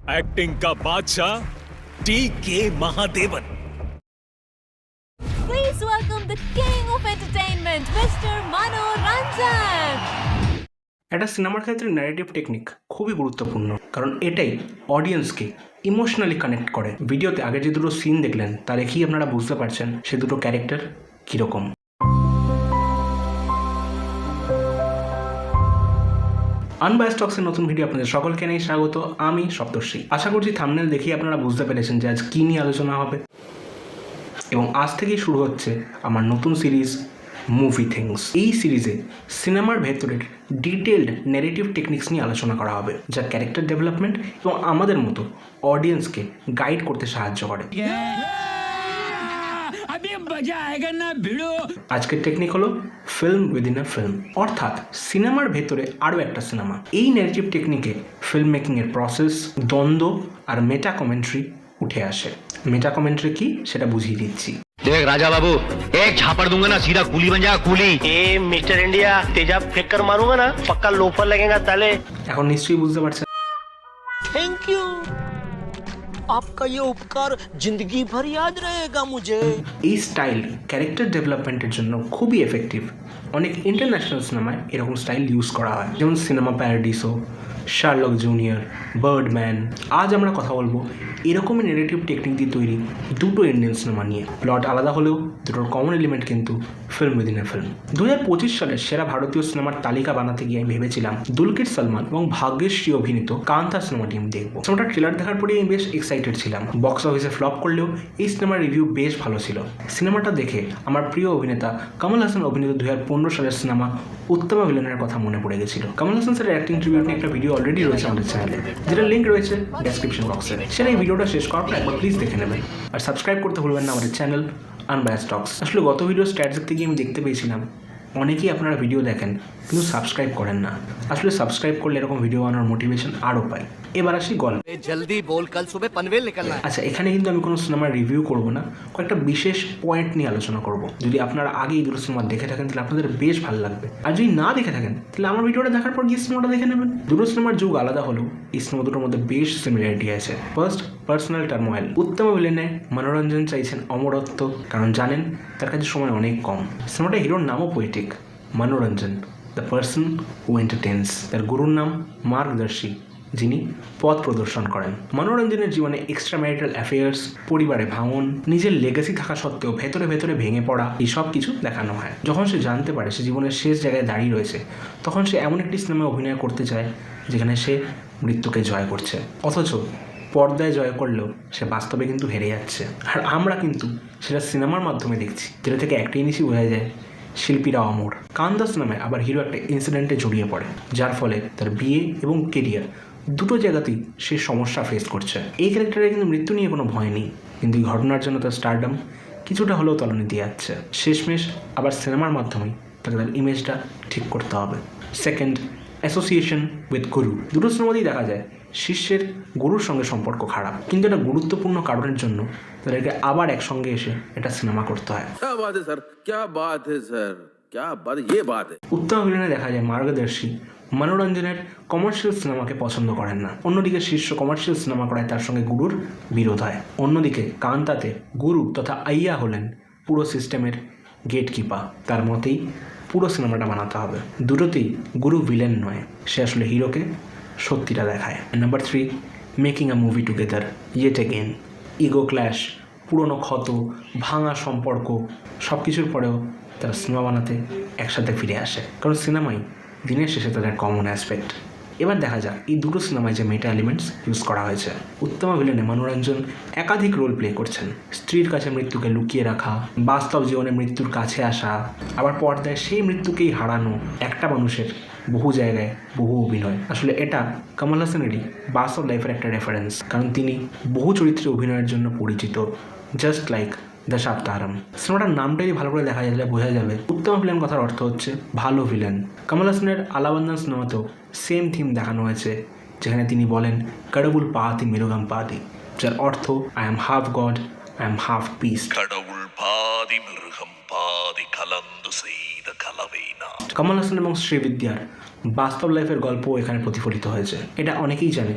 Acting का बादशाह TK. Mahadevan. Please welcome the king of entertainment, Mr. Mano Ranjan. একটা সিনেমার ক্ষেত্রে ন্যারেটিভ টেকনিক খুবই গুরুত্বপূর্ণ, কারণ এটাই অডিয়েন্সকে ইমোশনালি কানেক্ট করে। ভিডিওতে আগে যে দুটো সিন দেখলেন তা দেখেই আপনারা বুঝতে পারছেন সে দুটো ক্যারেক্টার কীরকম। আনবায়াসড টক্সের নতুন ভিডিও আপনাদের সকলকে নিয়ে স্বাগত। আমি সপ্তর্ষি। আশা করছি থাম্বনেল দেখেই আপনারা বুঝতে পেরেছেন যে আজ কী নিয়ে আলোচনা হবে, এবং আজ থেকেই শুরু হচ্ছে আমার নতুন সিরিজ মুভি থিংস। এই সিরিজে সিনেমার ভেতরের ডিটেলড নেগেটিভ টেকনিক্স নিয়ে আলোচনা করা হবে, যা ক্যারেক্টার ডেভেলপমেন্ট এবং আমাদের মতো অডিয়েন্সকে গাইড করতে সাহায্য করে। আজকের টেকনিক হলো ফিল্ম উইদিন এ ফিল্ম, অর্থাৎ সিনেমার ভেতরে আরও একটা সিনেমা। এই নেগেটিভ টেকনিকে ফিল্ম মেকিংয়ের প্রসেস, দ্বন্দ্ব আর মেটা কমেন্ট্রি উঠে আসে। মেটা কমেন্ট্রি কি সেটা বুঝিয়ে দিচ্ছি। देख राजा बाबू, एक झापड़ दूंगा ना सीधा कूली बन जाएगा कूली। ए मिस्टर इंडिया तेजाब फेंक कर मारूंगा ना पक्का लोफर लगेगा ताले। এখন निश्चयই বুঝতে পারছেন। थैंक यू, आपका ये उपकार जिंदगी भर याद रहेगा मुझे। এই স্টাইল ক্যারেক্টার ডেভেলপমেন্টের জন্য খুবই এফেক্টিভ। অনেক ইন্টারন্যাশনাল সিনেমায় এরকম স্টাইল ইউজ করা হয়, যেমন সিনেমা প্যারাডিসো, শার্লক জুনিয়র, বার্ডম্যান। আজ আমরা কথা বলবো এরকমই নেগেটিভ টেকনিক দিয়ে তৈরি দুটো ইন্ডিয়ান সিনেমা নিয়ে। প্লট আলাদা হলেও দুটোর কমন এলিমেন্ট কিন্তু ফিল্ম উইদিন এ ফিল্ম। 2025 সালের সেরা ভারতীয় সিনেমার তালিকা বানাতে গিয়ে আমি ভেবেছিলাম দুলকির সালমান এবং ভাগ্যশ্রী অভিনীত কান্তা সিনেমাটি আমি দেখবো। সিনেমাটা ট্রেলার দেখার পরেই আমি বেশ এক্সাইটেড ছিলাম। বক্স অফিসে ফ্লপ করলেও এই সিনেমার রিভিউ বেশ ভালো ছিল। সিনেমাটা দেখে আমার প্রিয় অভিনেতা কমল হাসান অভিনীত 2015 সালের সিনেমা উত্তমা ভিলেনের কথা মনে পড়ে গেছিল। কমল হাসান স্যারের অ্যাক্টিং ট্রিবিউট নিয়ে একটা ভিডিও অলরেডি রয়েছে আমাদের চ্যানেলে, যেটার লিঙ্ক রয়েছে ডেসক্রিপশন বক্সে। সেটা এই ভিডিওটা শেষ করার পর একবার প্লিজ দেখে নেবেন, আর সাবস্ক্রাইব করতে ভুলবেন না আমাদের চ্যানেল আনবায়াসড টক্স। আসলে গত ভিডিও স্ট্যাটস দেখতে গিয়ে আমি দেখতে পেয়েছিলাম অনেকেই আপনারা ভিডিও দেখেন কিন্তু সাবস্ক্রাইব করেন না। আসলে সাবস্ক্রাইব করলে এরকম ভিডিও বানানোর মোটিভেশন আরও পাই। এবার আসি গল্প। जल्दी बोल, कल सुबह पनवेल निकलना है। আচ্ছা, এখানে কিন্তু আমি কোনো সিনেমার রিভিউ করব না, কয়েকটা বিশেষ পয়েন্ট নিয়ে আলোচনা করব। যদি আপনারা আগে এই দুটো সিনেমা দেখে থাকেন তাহলে আপনাদের বেশ ভালো লাগবে, আর যদি না দেখে থাকেন তাহলে আমার ভিডিওটা দেখার পর গিয়ে সিনেমাটা দেখে নেবেন। দুটো সিনেমার যুগ আলাদা হলেও এই সিনেমা দুটোর মধ্যে বেশ সিমিলারিটি আছে। First, personal turmoil. উত্তম ভিলেনে মনোরঞ্জন চাইছেন অমরত্ব, কারণ জানেন তার কাছে সময় অনেক কম। সিনেমাটা হিরোর নামও poetic, Manoranjan, the person who entertains. তার গুরুর নাম মার্গদর্শী, যিনি পথ প্রদর্শন করেন। মনোরঞ্জনের জীবনে এক্সট্রা ম্যারিটাল অ্যাফেয়ার্স, পরিবারে ভাঙন, নিজের লেগাসি থাকা সত্ত্বেও ভেতরে ভেতরে ভেঙে পড়া, এই সব কিছু দেখানো হয়। যখন সে জানতে পারে সে জীবনের শেষ জায়গায় দাঁড়িয়ে রয়েছে, তখন সে এমন একটি সিনেমায় অভিনয় করতে চায় যেখানে সে মৃত্যুকে জয় করছে, অথচ পর্দায় জয় করলেও সে বাস্তবে কিন্তু হেরে যাচ্ছে। আর আমরা কিন্তু সেটা সিনেমার মাধ্যমে দেখছি, যেটা থেকে একটাই জিনিসই বোঝা যায়, শিল্পীরা অমর। কান্তা সিনেমায় আবার হিরো একটা ইনসিডেন্টে জড়িয়ে পড়ে, যার ফলে তার বিয়ে এবং কেরিয়ার দুটো জায়গাতেই সে সমস্যা ফেস করছে। এই ক্যারেক্টারের কিন্তু মৃত্যু নিয়ে কোনো ভয় নেই, কিন্তু এই ঘটনার জন্য তার স্টারডম কিছুটা হলেও তলানি দিয়ে যাচ্ছে। শেষমেশ আবার সিনেমার মাধ্যমেই তাকে তার ইমেজটা ঠিক করতে হবে। সেকেন্ড, অ্যাসোসিয়েশন উইথ গুরু। দুটো সিনেমাতেই দেখা যায় শিষ্যের গুরুর সঙ্গে সম্পর্ক খারাপ, কিন্তু একটা গুরুত্বপূর্ণ কারণের জন্য তাদেরকে আবার একসঙ্গে এসে একটা সিনেমা করতে হয়। क्या बात है सर, क्या बात है सर, क्या बात, ये बात है। উত্তম ভিলেনে দেখা যায় মার্গদর্শী মনোরঞ্জনের কমার্শিয়াল সিনেমাকে পছন্দ করেন না। অন্যদিকে শিষ্য কমার্শিয়াল সিনেমা করায় তার সঙ্গে গুরুর বিরোধ হয়। অন্যদিকে কান্তাতে গুরু তথা আইয়া হলেন পুরো সিস্টেমের গেটকিপার। তার মতেই পুরো সিনেমাটা বানাতে হবে। দুটোতেই গুরু ভিলেন নয়, সে আসলে হিরোকে সত্যিটা দেখায়। নাম্বার 3, মেকিং আ movie together yet again. Ego clash, পুরনো ক্ষত, ভাঙা সম্পর্ক, সব কিছুর পরেও তারা সিনেমা বানাতে একসাথে ফিরে আসে, কারণ সিনেমাই দিনের শেষে তাদের কমন অ্যাসপেক্ট। এবার দেখা যাক এই দুটো সিনেমায় যে মেটা এলিমেন্টস ইউজ করা হয়েছে। উত্তমা ভিলেনে মনোরঞ্জন একাধিক রোল প্লে করছেন। স্ত্রীর কাছে মৃত্যুকে লুকিয়ে রাখা, বাস্তব জীবনে মৃত্যুর কাছে আসা, আবার পর্দায় সেই মৃত্যুকেই হারানো। একটা মানুষের বহু জায়গায় বহু অভিনয়। আসলে এটা কমল হাসানেরই বাস্তব লাইফের একটা রেফারেন্স, কারণ তিনি বহু চরিত্রে অভিনয়ের জন্য পরিচিত, জাস্ট লাইক দ্য সাপ্তাহারাম। সিনেমাটার নামটাই ভালো করে দেখা যাবে, বোঝা যাবে উত্তম ভিলেন কথার অর্থ হচ্ছে ভালো ভিলেন। কমল হাসানের আলাবন্দন সিনেমাতেও সেম থিম দেখানো হয়েছে, যেখানে তিনি বলেন কাডাবুল পাতি মেরুগাম পাতি, যার অর্থ I am half god, I am half piece. Kamal Haasan এবং শ্রীবিদ্যার বাস্তব লাইফের গল্প এখানে প্রতিফলিত হয়েছে। এটা অনেকেই জানে,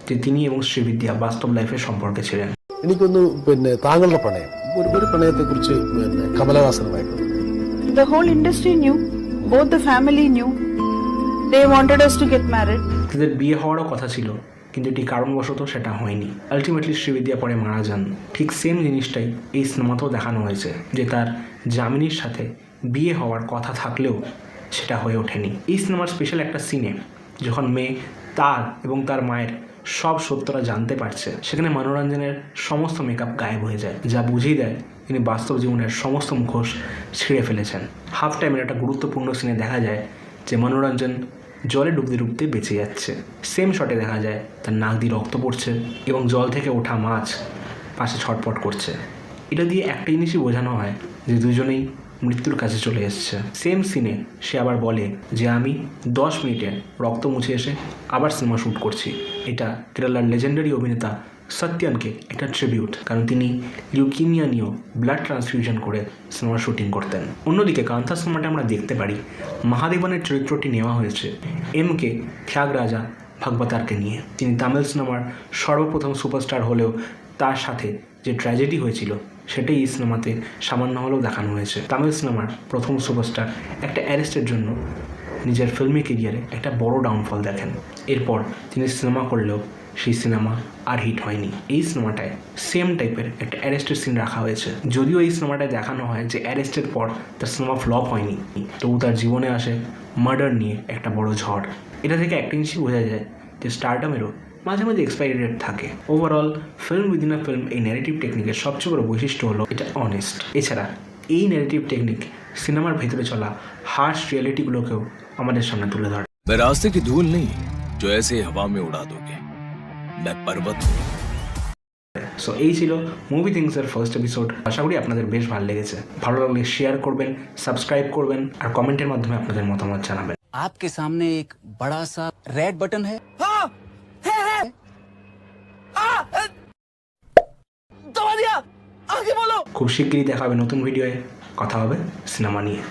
যে তিনি এবং ശ്രീവിദ്യ ബാস্তব ലൈഫের সম্পর্কে ছিলেন। എനിക്കൊന്ന് താങ്കളുടെ പ്രണയം ഒരു പ്രണയത്തെ കുറിച്ച് കമലഹാസനുമായിരുന്നു. The whole industry knew, both the family knew. They wanted us to get married. তাদের বিয়ে হওয়ারও কথা ছিল, কিন্তু এটি কারণবশত সেটা হয়নি। আলটিমেটলি শ্রীবিদ্যা পরে মারা যান। ঠিক সেম জিনিসটাই এই সিনেমাতেও দেখানো হয়েছে, যে তার জামিনীর সাথে বিয়ে হওয়ার কথা থাকলেও সেটা হয়ে ওঠেনি। এই সিনেমার স্পেশাল একটা সিনে যখন মেয়ে তার এবং তার মায়ের সব সত্যটা জানতে পারছে, সেখানে মনোরঞ্জনের সমস্ত মেকআপ গায়েব হয়ে যায়, যা বুঝিয়ে দেয় তিনি বাস্তব জীবনের সমস্ত মুখোশ ছিঁড়ে ফেলেছেন। হাফ টাইমের একটা গুরুত্বপূর্ণ সিনে দেখা যায় যে মনোরঞ্জন জলে ডুবতে ডুবতে বেঁচে যাচ্ছে। সেম শটে দেখা যায় তার নাক দিয়ে রক্ত পড়ছে এবং জল থেকে ওঠা মাছ পাশে ছটপট করছে। এটা দিয়ে একটা জিনিসই বোঝানো হয় যে দুজনেই মৃত্যুর কাছে চলে এসছে। সেম সিনে সে আবার বলে যে আমি 10 মিনিটে রক্ত মুছে এসে আবার সিনেমা শ্যুট করছি। এটা কেরালার লেজেন্ডারি অভিনেতা সত্যনকে একটা ট্রিবিউট, কারণ তিনি লিউকিমিয়া নিয়েও ব্লাড ট্রান্সফিউশন করে সিনেমার শুটিং করতেন। অন্যদিকে কান্থা সিনেমাটা আমরা দেখতে পারি মহাদেবনের চরিত্রটি নেওয়া হয়েছে এমকে থ্যাগরাজা ভাগবতারকে নিয়ে। তিনি তামিল সিনেমার সর্বপ্রথম সুপারস্টার হলেও তার সাথে যে ট্র্যাজেডি হয়েছিল সেটাই এই সিনেমাতে সামান্য হলেও দেখানো হয়েছে। তামিল সিনেমার প্রথম সুপারস্টার একটা অ্যারেস্টের জন্য নিজের ফিল্মি কেরিয়ারে একটা বড় ডাউনফল দেখেন। এরপর তিনি সিনেমা করলেও সেই সিনেমা আর হিট হয়নি। এই সিনেমাটায় সেম টাইপের একটা অ্যারেস্টের সিন রাখা হয়েছে। যদিও এই সিনেমাটায় দেখানো হয় যে অ্যারেস্টের পর তার সিনেমা ফ্লপ হয়নি, তবু তার জীবনে আসে মার্ডার নিয়ে একটা বড় ঝড়। এটা থেকে একটা জিনিসই বোঝা যায় যে স্টারডামেরও মাঝে মাঝে এক্সপায়ারি ডেট থাকে। Overall film within a film এই ন্যারেটিভ টেকনিকের সবচেয়ে বড় বৈশিষ্ট্য হলো এটা অনেস্ট। এছাড়া এই ন্যারেটিভ টেকনিক সিনেমার ভেতরে চলা হার্শ রিয়েলিটিগুলোকেও আমাদের সামনে তুলে ধরে। मैं रास्ते की धूल नहीं जो ऐसे हवा में उड़ा दोगे, मैं पर्वत हूं। সো এই ছিল মুভি থিংসের ফার্স্ট এপিসোড। আশা করি আপনাদের বেশ ভালো লেগেছে। ভালো লাগলে শেয়ার করবেন, সাবস্ক্রাইব করবেন আর কমেন্টের মাধ্যমে আপনাদের মতামত জানাবেন। आपके सामने एक बड़ा सा रेड बटन है। খুব শিগগিরই দেখা হবে নতুন ভিডিওয়ে। কথা হবে সিনেমা নিয়ে।